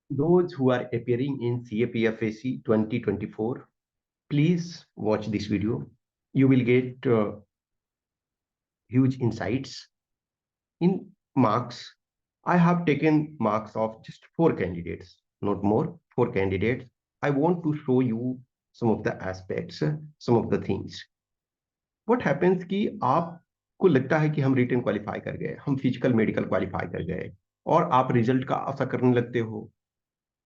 Those who are appearing in CAPFAC 2024, please watch this video. You will get huge insights. In marks, I have taken marks of just 4 candidates, not more, 4 candidates. I want to show you some of the aspects, some of the things. What happens कि आपको लगता है कि हम written qualify कर गए, हम physical medical qualify कर गए, और आप रिजल्ट का आशा करने लगते हो।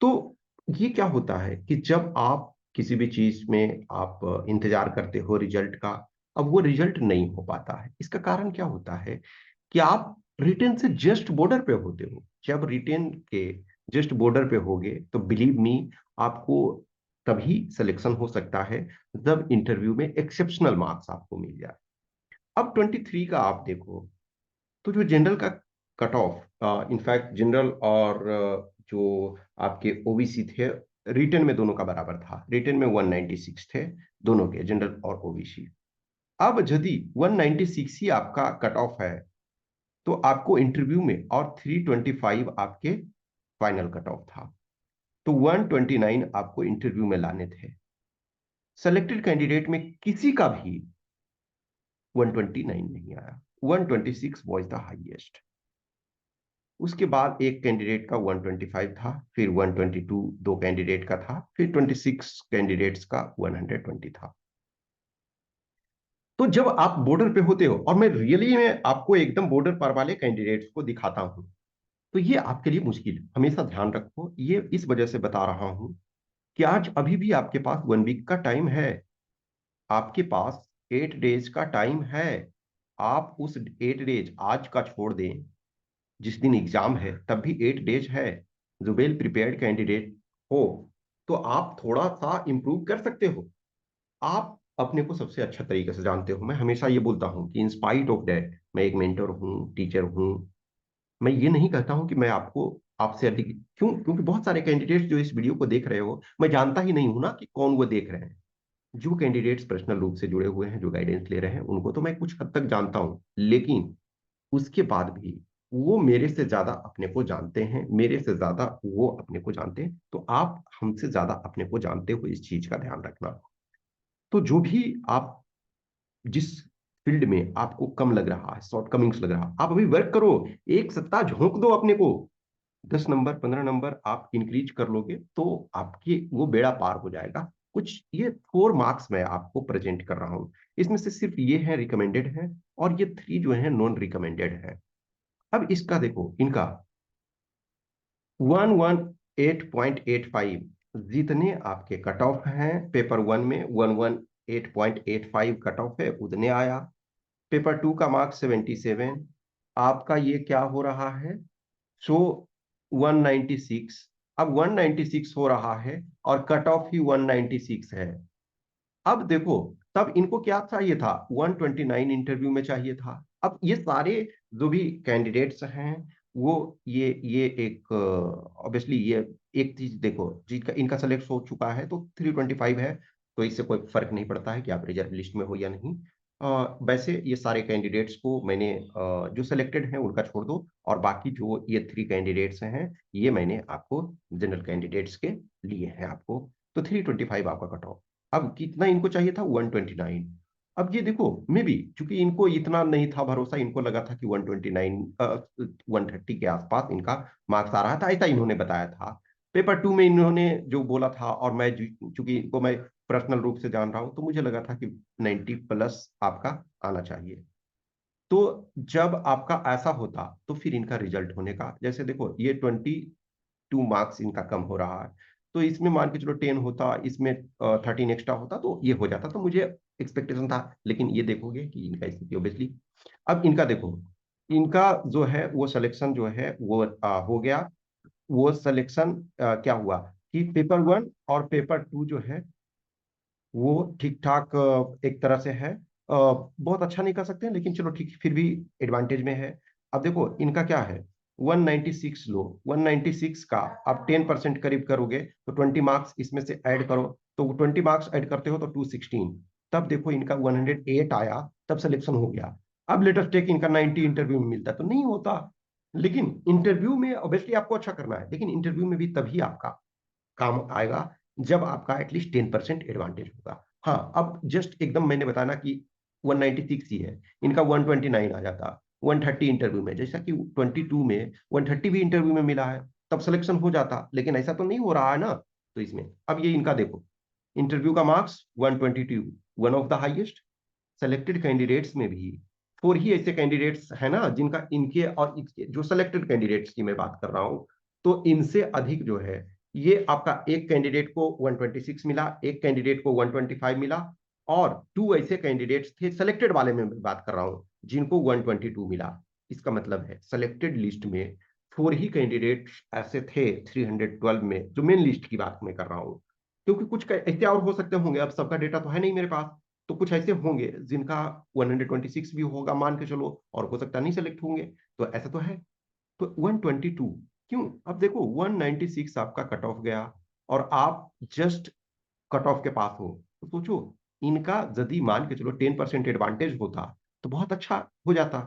तो ये क्या होता है कि जब आप किसी भी चीज में आप इंतजार करते हो रिजल्ट का, अब वो रिजल्ट नहीं हो पाता है। इसका कारण क्या होता है कि आप रिटेन से जस्ट बॉर्डर पे होते हो। जब रिटेन के जस्ट बॉर्डर पे होगे तो बिलीव मी, आपको तभी सिलेक्शन हो सकता है जब इंटरव्यू में एक्सेप्शनल मार्क्स आपको मिल जाए। अब 23 का आप देखो, तो जो जनरल का कट ऑफ, इनफैक्ट जनरल और जो आपके ओबीसी थे, रिटेन में दोनों का बराबर था। रिटेन में 196 थे दोनों के, जनरल और ओबीसी। अब यदि 196 ही आपका कट ऑफ है तो आपको इंटरव्यू में, और 325 आपके फाइनल कट ऑफ था, तो 129 आपको इंटरव्यू में लाने थे। सेलेक्टेड कैंडिडेट में किसी का भी 129 नहीं आया, 126 वॉज द हाईएस्ट। उसके बाद एक कैंडिडेट का 125 था, फिर 122 दो कैंडिडेट का था, फिर 26 कैंडिडेट्स का 120 था। तो जब आप बॉर्डर पे होते हो, और मैं रियली में आपको एकदम बॉर्डर पर वाले कैंडिडेट्स को दिखाता हूं, तो ये आपके लिए मुश्किल है। हमेशा ध्यान रखो, ये इस वजह से बता रहा हूं कि आज अभी भी आपके पास 1 वीक का टाइम है, आपके पास 8 डेज का टाइम है। आप उस 8 डेज आज का छोड़ दें, जिस दिन एग्जाम है तब भी 8 डेज है। जो वेल प्रिपेयर्ड कैंडिडेट हो तो आप थोड़ा सा इंप्रूव कर सकते हो। आप अपने को सबसे अच्छा तरीके से जानते हो। मैं हमेशा ये बोलता हूँ कि इंस्पाइट ऑफ दैट, मैं एक मेंटर हूँ, टीचर हूँ। मैं ये नहीं कहता हूं कि मैं आपको आपसे अधिक, क्यों? क्योंकि बहुत सारे कैंडिडेट्स जो इस वीडियो को देख रहे हो, मैं जानता ही नहीं हूं ना कि कौन वो देख रहे हैं। जो कैंडिडेट्स पर्सनल रूप से जुड़े हुए हैं, जो गाइडेंस ले रहे हैं, उनको तो मैं कुछ हद तक जानता हूं, लेकिन उसके बाद भी वो मेरे से ज्यादा अपने को जानते हैं, मेरे से ज्यादा वो अपने को जानते हैं। तो आप हमसे ज्यादा अपने को जानते हो, इस चीज का ध्यान रखना। तो जो भी आप, जिस फील्ड में आपको कम लग रहा है, शॉर्टकमिंग्स लग रहा है, आप अभी वर्क करो। एक सप्ताह झोंक दो अपने को, 10 नंबर 15 नंबर आप इंक्रीज कर लोगे तो आपकी वो बेड़ा पार हो जाएगा। कुछ ये 4 मार्क्स मैं आपको प्रेजेंट कर रहा हूं, इसमें से सिर्फ ये है रिकमेंडेड है, और ये 3 जो है नॉन रिकमेंडेड है। अब इसका देखो, इनका 118.85 जितने आपके कट ऑफ हैं, पेपर 1 में 118.85 कट ऑफ है, उतने आया। पेपर 2 का मार्क्स 77, आपका ये क्या हो रहा है, सो 196। अब 196 हो रहा है और कट ऑफ ही 196 है। अब देखो, तब इनको क्या चाहिए था, 129 इंटरव्यू में चाहिए था। अब ये सारे जो भी कैंडिडेट्स हैं, वो ये एक ऑब्वियसली ये एक चीज देखो, जिनका इनका सेलेक्ट हो चुका है तो 325 है, तो इससे कोई फर्क नहीं पड़ता है कि आप रिजर्व लिस्ट में हो या नहीं। वैसे ये सारे कैंडिडेट्स को मैंने जो सिलेक्टेड हैं उनका छोड़ दो, और बाकी जो ये 3 कैंडिडेट्स हैं, ये मैंने आपको जनरल कैंडिडेट्स के लिए हैं आपको। तो 325 आपका कट ऑफ। अब कितना इनको चाहिए था, 129। अब ये देखो, मे बी चूंकि इनको इतना नहीं था भरोसा, इनको लगा था कि 129 130 के आसपास इनका मार्क्स आ रहा था, ऐसा इन्होंने बताया था। पेपर 2 में इन्होंने जो बोला था, और मैं चूंकि इनको मैं पर्सनल रूप से जान रहा हूं, तो मुझे लगा था कि 90 प्लस आपका आना चाहिए। तो जब आपका ऐसा होता तो फिर इनका रिजल्ट होने का, जैसे देखो ये 22 मार्क्स इनका कम हो रहा है, तो इसमें मान के चलो 10 होता, इसमें 13 एक्स्ट्रा होता, तो ये हो जाता। तो मुझे एक्सपेक्टेशन था, लेकिन ये देखोगे कि इनका स्थिति ऑब्वियसली। अब इनका देखो, इनका जो है वो सिलेक्शन जो है वो हो गया। वो सिलेक्शन क्या हुआ कि पेपर 1 और पेपर 2 जो है वो ठीक ठाक एक तरह से है। बहुत अच्छा नहीं कर सकते हैं, लेकिन चलो ठीक, फिर भी एडवांटेज में है। अब देखो इनका क्या है, 196 लो, 196 का आप 10% करीब करोगे तो 20 मार्क्स इसमें से ऐड करो, तो 20 मार्क्स ऐड करते हो तो 216। तब देखो इनका 108 आया, तब सिलेक्शन हो गया। अब लेटेस्ट टेक इनका 90 इंटरव्यू में मिलता तो नहीं होता। लेकिन इंटरव्यू में ऑब्वियसली आपको अच्छा करना है, लेकिन इंटरव्यू में भी तभी आपका काम आएगा जब आपका एटलीस्ट 10% एडवांटेज होगा। हाँ, अब जस्ट एकदम मैंने बताया ना कि 196 ही है, इनका 129 आ जाता, 130 इंटरव्यू में, जैसा कि 22 में 130 भी इंटरव्यू में मिला है, तब सिलेक्शन हो जाता, लेकिन ऐसा तो नहीं हो रहा है ना। तो इसमें अब ये इनका देखो, इंटरव्यू का marks 122, one of the highest. Selected candidates में भी 4 ही ऐसे कैंडिडेट्स है ना जिनका इनके और इसके, जो सेलेक्टेड कैंडिडेट्स की मैं बात कर रहा हूं, तो इनसे अधिक जो है, ये आपका एक कैंडिडेट को 126 मिला, एक कैंडिडेट को 125 मिला, और 2 ऐसे कैंडिडेट्स थे सेलेक्टेड वाले में मैं बात कर रहा हूं जिनको 122 मिला। इसका मतलब है सेलेक्टेड लिस्ट में 4 ही कैंडिडेट ऐसे थे 312 में, जो मेन लिस्ट की बात मैं कर रहा हूं, क्योंकि कुछ ऐसे और हो सकते होंगे, अब सबका डेटा तो है नहीं मेरे पास, तो कुछ ऐसे होंगे जिनका 126 भी होगा मान के चलो, और हो सकता नहीं सेलेक्ट होंगे, तो ऐसा तो है। तो 122 क्यों? अब देखो 196 आपका कट ऑफ गया, और आप जस्ट कट ऑफ के पास हो, तो सोचो इनका यदि मान के चलो 10% एडवांटेज होता तो बहुत अच्छा हो जाता।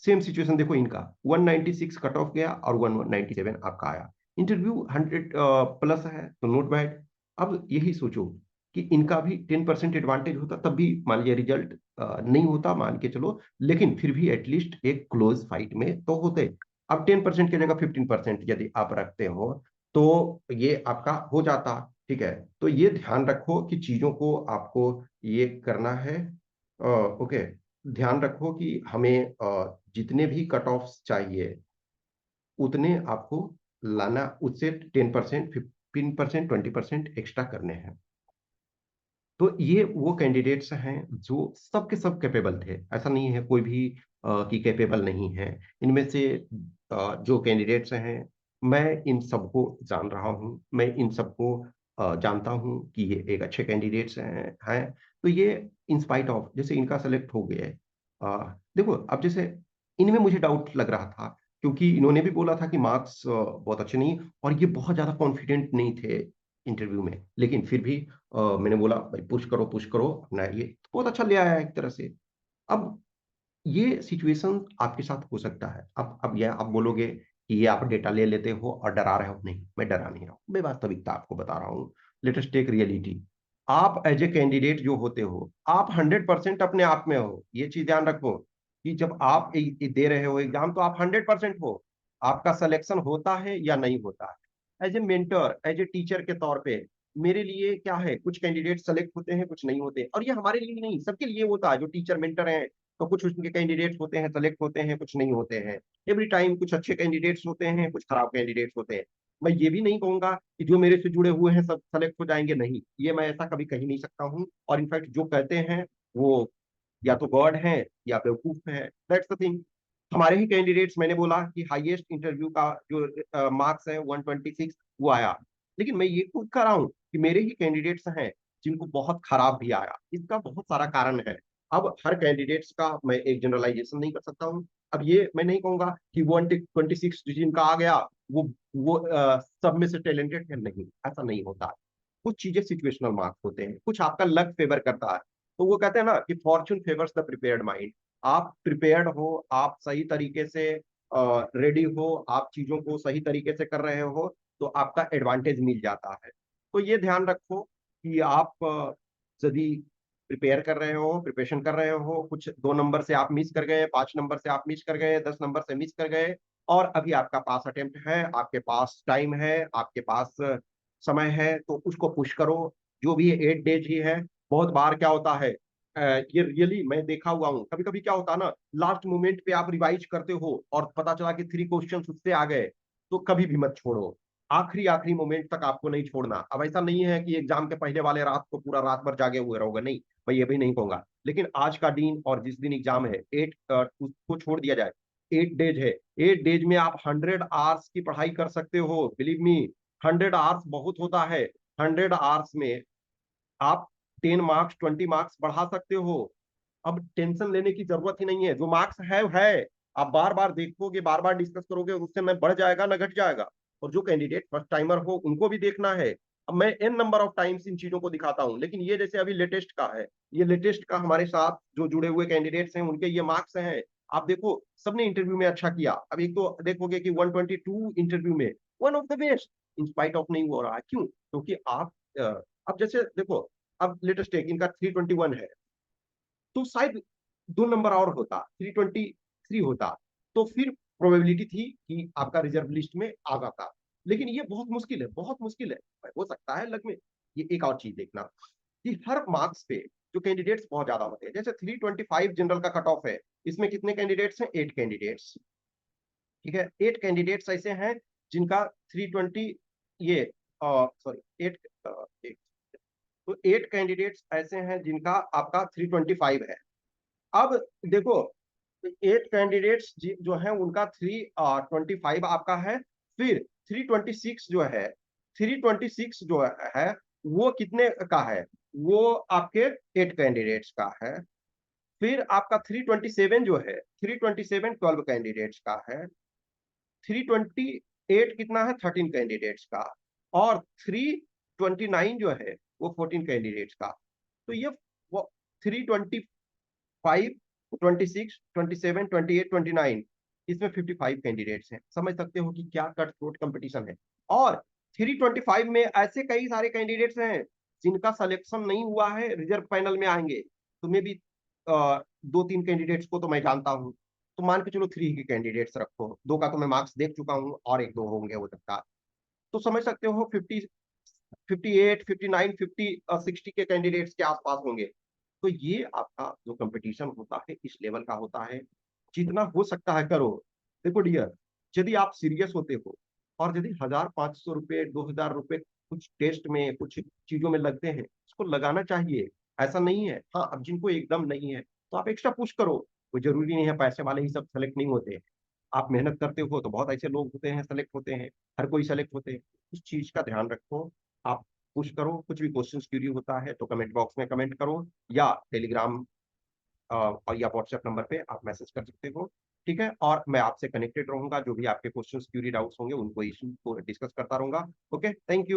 सेम सिचुएशन देखो इनका, 196 कट ऑफ गया और 197 आपका आया। इंटरव्यू 100 प्लस है तो नोट बैड। अब यही सोचो कि इनका भी 10% एडवांटेज होता, तब भी मान लिया रिजल्ट नहीं होता मान के चलो, लेकिन फिर भी एटलीस्ट एक क्लोज फाइट में तो होते। अब 10% की जगह 15% यदि आप रखते हो, तो ये आपका हो जाता। ठीक है, तो ये ध्यान रखो कि चीजों को आपको ये करना है। ओके, ध्यान रखो कि हमें जितने भी कट ऑफ चाहिए उतने आपको लाना, उससे 10%, 15%, 20% एक्स्ट्रा करने हैं। तो ये वो कैंडिडेट्स हैं जो सबके सब कैपेबल थे, ऐसा नहीं है कोई भी कि कैपेबल नहीं है। इनमें से जो कैंडिडेट्स हैं, मैं इन सबको जान रहा हूँ, मैं इन सबको जानता हूँ कि ये एक अच्छे कैंडिडेट्स हैं। तो ये इंस्पाइट ऑफ जैसे इनका सेलेक्ट हो गया है, देखो अब जैसे इनमें मुझे डाउट लग रहा था, क्योंकि इन्होंने भी बोला था कि मार्क्स बहुत अच्छे नहीं, और ये बहुत ज्यादा कॉन्फिडेंट नहीं थे इंटरव्यू में, लेकिन फिर भी मैंने बोला भाई पुश करो अपना, ये बहुत अच्छा ले आया है एक तरह से। अब ये सिचुएशन आपके साथ हो सकता है। अब यह आप बोलोगे कि ये आप डेटा ले लेते हो और डरा रहे हो, नहीं मैं डरा नहीं रहा हूं, मैं वास्तविकता आपको बता रहा हूँ। Let us take reality. आप एज ए कैंडिडेट जो होते हो, आप 100% अपने आप में हो, ये चीज ध्यान रखो कि जब आप दे रहे हो एग्जाम, तो आप 100% हो। आपका सिलेक्शन होता है या नहीं होता है, as a mentor, as a teacher के तौर पे मेरे लिए क्या है, कुछ कैंडिडेट सेलेक्ट होते हैं, कुछ नहीं होते, और ये हमारे लिए नहीं, सबके लिए होता है जो टीचर मेंटर हैं। तो कुछ उसके कैंडिडेट्स होते हैं सेलेक्ट होते हैं, कुछ नहीं होते हैं। एवरी टाइम कुछ अच्छे कैंडिडेट्स होते हैं, कुछ खराब कैंडिडेट्स होते हैं। मैं ये भी नहीं कहूंगा कि जो मेरे से जुड़े हुए हैं सब सेलेक्ट हो जाएंगे, नहीं, ये मैं ऐसा कभी कह नहीं सकता हूँ। और इनफैक्ट जो कहते हैं वो या तो गॉड है या बेवकूफ है, दैट्स द थिंग। हमारे ही कैंडिडेट्स, मैंने बोला कि हाईएस्ट इंटरव्यू का जो मार्क्स है 126 वो आया, लेकिन मैं ये खुद कर रहा हूँ कि मेरे ही कैंडिडेट्स हैं जिनको बहुत खराब भी आया। इसका बहुत सारा कारण है। अब हर कैंडिडेट्स का मैं एक जनरलाइजेशन नहीं कर सकता हूँ। अब ये मैं नहीं कहूंगा कि 126 जिनका आ गया वो सब में से टैलेंटेड है, नहीं, ऐसा नहीं होता। कुछ चीजें सिचुएशनल मार्क्स होते हैं, कुछ आपका लक फेवर करता है। तो वो कहते हैं ना कि Fortune favours the prepared mind. आप प्रिपेयर्ड हो, आप सही तरीके से रेडी हो, आप चीजों को सही तरीके से कर रहे हो, तो आपका एडवांटेज मिल जाता है। तो ये ध्यान रखो कि आप यदि प्रिपेयर कर रहे हो, प्रिपरेशन कर रहे हो, कुछ 2 नंबर से आप मिस कर गए, 5 नंबर से आप मिस कर गए, 10 नंबर से मिस कर गए, और अभी आपका पास अटेम्प्ट है, आपके पास टाइम है, आपके पास समय है, तो उसको पुश करो। जो भी 8 डेज ही है। बहुत बार क्या होता है, ये रियली मैं देखा हुआ हूँ, कभी कभी क्या होता है ना, लास्ट मोमेंट पे आप रिवाइज करते हो और पता चला कि 3 क्वेश्चन उससे आ गए, तो कभी भी मत छोड़ो। आखिरी आखिरी मोमेंट तक आपको नहीं छोड़ना। अब ऐसा नहीं है कि एग्जाम के पहले वाले रात को पूरा रात भर जागे हुए रहोगे, नहीं, मैं ये भी नहीं कहूंगा, लेकिन आज का दिन और जिस दिन एग्जाम है, उसको छोड़ दिया जाए। 8 डेज है, 8 डेज में आप 100 आवर्स की पढ़ाई कर सकते हो, बिलीव मी। 100 आवर्स बहुत होता है। 100 आवर्स में आप 10 मार्क्स, 20 मार्क्स बढ़ा सकते हो। अब टेंशन लेने की जरूरत ही नहीं है, जो मार्क्स है। आप बार बार देखोगे, बार बार डिस्कस करोगे, उससे न बढ़ जाएगा न घट जाएगा। और जो कैंडिडेट फर्स्ट टाइमर हो उनको भी देखना है। अब मैं एन नंबर ऑफ टाइम्स इन चीजों को दिखाता हूं, लेकिन ये जैसे अभी लेटेस्ट का है, ये लेटेस्ट का हमारे साथ जो जुड़े हुए कैंडिडेट्स हैं उनके ये मार्क्स हैं। आप देखो सबने इंटरव्यू में अच्छा किया, अब एक तो देखोगे कि 122 इंटरव्यू में one of the best, in spite of नहीं हो रहा है, क्यों? क्योंकि आप अब जैसे देखो, अब लेटेस्ट टेक इनका 321 है, तो शायद 2 नंबर और होता, 323 होता, तो फिर प्रोबेबिलिटी थी कि आपका रिजर्व लिस्ट में आ जाता। लेकिन ये बहुत मुश्किल है, बहुत मुश्किल है, हो सकता है लग में। ये एक और चीज देखना कि हर मार्क्स पे जो कैंडिडेट्स बहुत ज्यादा होते हैं, जैसे 325 जनरल का कट ऑफ है, इसमें कितने कैंडिडेट्स हैं? 8 कैंडिडेट्स। ठीक है, 8 कैंडिडेट्स ऐसे हैं जिनका 320, ये सॉरी 8, तो 8 कैंडिडेट्स ऐसे हैं जिनका आपका 325 है। अब देखो, 8 कैंडिडेट्स जो है उनका 325 आपका है, फिर 326 जो है, 326 जो है वो कितने का है? वो आपके 8 कैंडिडेट्स का है। फिर आपका 327 जो है, 327 12 कैंडिडेट्स का है। 328 कितना है? 13 कैंडिडेट्स का। और 329 जो है वो 14 कैंडिडेट्स का। तो ये वो 325, 26, 27, 28, 29, इसमें 55 कैंडिडेट्स हैं। समझ सकते हो कि क्या कट थ्रोट कंपटीशन है। और 325 में ऐसे कई सारे कैंडिडेट्स हैं जिनका सिलेक्शन नहीं हुआ है, रिजर्व पैनल में आएंगे। तो मे भी 2-3 कैंडिडेट्स को तो मैं जानता हूँ, तो मान के चलो 3 के कैंडिडेट्स रखो, 2 का तो मैं मार्क्स देख चुका हूँ और 1-2 होंगे हो सकता। तो समझ सकते हो 58, 59, 50 और 60 के कैंडिडेट्स के आसपास होंगे। तो ये आपका जो कंपटीशन होता है इस लेवल का होता है। जितना हो सकता है करो। देखो डियर, यदि आप सीरियस होते हो और यदि 1,500 रुपए, 2,000 रुपए कुछ टेस्ट में, कुछ चीजों में लगते हैं, उसको लगाना चाहिए। ऐसा नहीं है, हाँ अब जिनको एकदम नहीं है तो आप एक्स्ट्रा पुश करो। कोई जरूरी नहीं है पैसे वाले ही सब सेलेक्ट नहीं होते। आप मेहनत करते हो तो बहुत ऐसे लोग होते हैं सेलेक्ट होते हैं, हर कोई सेलेक्ट होते हैं। उस चीज का ध्यान रखो। आप पुश करो, कुछ भी क्वेश्चन क्यूरी होता है तो कमेंट बॉक्स में कमेंट करो, या टेलीग्राम और या व्हाट्सएप नंबर पे आप मैसेज कर सकते हो। ठीक है, और मैं आपसे कनेक्टेड रहूंगा, जो भी आपके क्वेश्चन क्यूरी डाउट्स होंगे उनको इशू को डिस्कस करता रहूंगा। Okay, thank you.